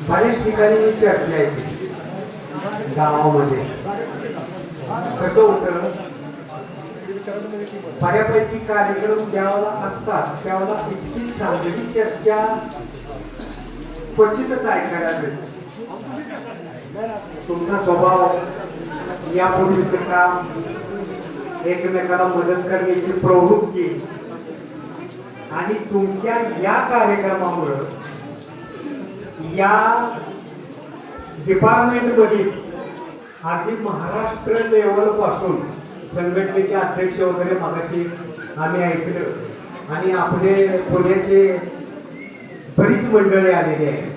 बऱ्याच ठिकाणी चर्चा येते गावामध्ये. कसं होतं, बऱ्यापैकी कार्यक्रम ज्यावेळेला असतात त्यावेळेला इतकी चांगली चर्चा क्वचितच ऐकायला मिळते. तुमचा स्वभाव, यापूर्वीचं काम, एकमेकाला मदत करण्याची प्रवृत्ती आणि तुमच्या या कार्यक्रमामुळं या डिपार्टमेंटमध्ये अगदी महाराष्ट्र लेवल पासून संघटनेचे अध्यक्ष वगैरे मागाशी आम्ही ऐकलं आणि आपले पुण्याचे बरीच मंडळी आलेली आहे.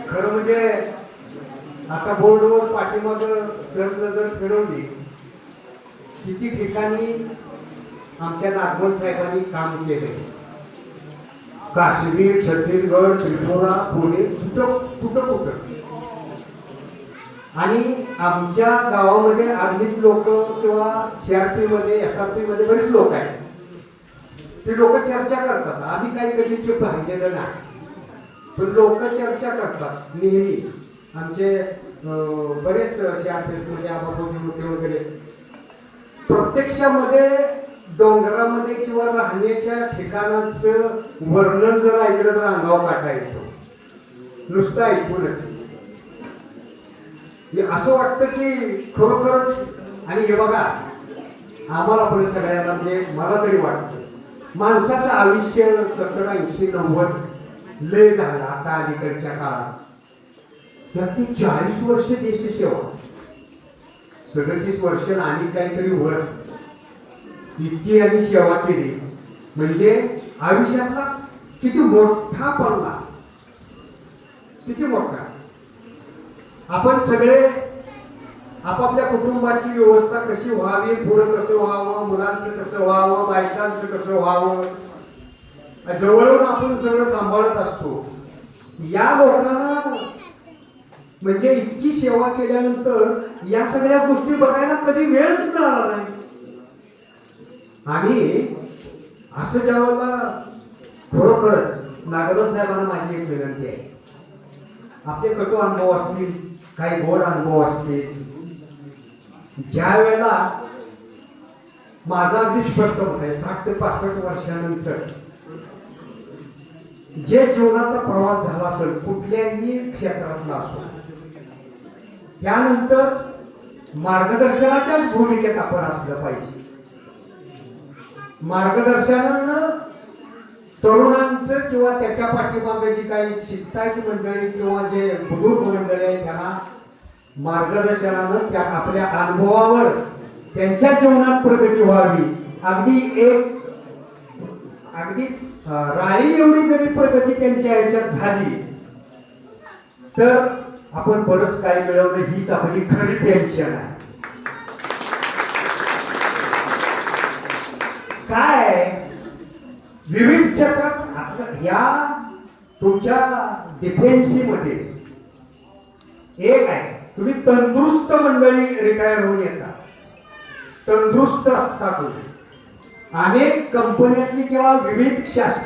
खरं म्हणजे आता बोर्डवर पाठीमाग सहज नजर फिरवली, किती ठिकाणी आमच्या नागवण साहेबांनी काम केले. काश्मीर, छत्तीसगड, त्रिपुरा, पुणे, कुठं आणि आमच्या गावामध्ये अगदीच लोक किंवा CRP मध्ये SRP मध्ये बरीच लोक आहेत. ते लोक चर्चा करतात. आम्ही काही कधी ते पाहिलेलं नाही, पण लोक चर्चा करतात नेहमी. आमचे बरेच CRP मध्ये आबापोटी होते वगैरे. प्रत्यक्षामध्ये डोंगरामध्ये किंवा राहण्याच्या ठिकाणाचं वर्णन जर ऐकलं तर अंगावर काटा येतो, नुसतं ऐकूनच. असं वाटतं की खरोखरच. आणि हे बघा, आम्हाला पण सगळ्यांना, म्हणजे मला तरी वाटतं, माणसाचं आयुष्य 70, 80, 90 लय झालं आता अलीकडच्या काळात. त्यातली 40 वर्ष देशसेवा, 37 वर्ष आणि काहीतरी वर इतकी आणि सेवा केली म्हणजे आयुष्यातला किती मोठा पल्ला, किती मोठा. आपण सगळे आपापल्या कुटुंबाची व्यवस्था कशी व्हावी, पुढं कसं व्हावं, मुलांचं कसं व्हावं, बायकांचं कसं व्हावं, जवळून आपण सगळं सांभाळत असतो. या लोकांना म्हणजे इतकी सेवा केल्यानंतर या सगळ्या गोष्टी बघायला कधी वेळच मिळाला नाही. आणि असं ज्यावेळेला खरोखरच नागवण साहेबांना माझी एक विनंती आहे, आपले कटू अनुभव असतील, काही गोड अनुभव असतील, ज्या वेळेला माझा अगदी स्पष्ट होत आहे, 60 ते 65 वर्षानंतर जे जीवनाचा प्रवास झाला असेल कुठल्याही क्षेत्रातला असो, त्यानंतर मार्गदर्शनाच्याच भूमिकेत आपण असलं पाहिजे. मार्गदर्शनानं तरुणांचं किंवा त्याच्या पाठीमागे जी काही शिकतायची मंडळी किंवा जे बुजुर्ग मंडळी आहे त्यांना मार्गदर्शनानं त्या आपल्या अनुभवावर त्यांच्या जीवनात प्रगती व्हावी. अगदी राळी एवढी जरी प्रगती त्यांच्या ह्याच्यात झाली तर आपण बरंच काय मिळवलं, हीच आपली खरी टेन्शन आहे. काय विविध क्षेत्रात या तुमच्या डिफेन्समध्ये एक आहे, तुम्ही तंदुरुस्त मंडळी रिटायर होऊन येतात, तंदुरुस्त असतात. अनेक कंपन्यातली किंवा विविध शास्त्र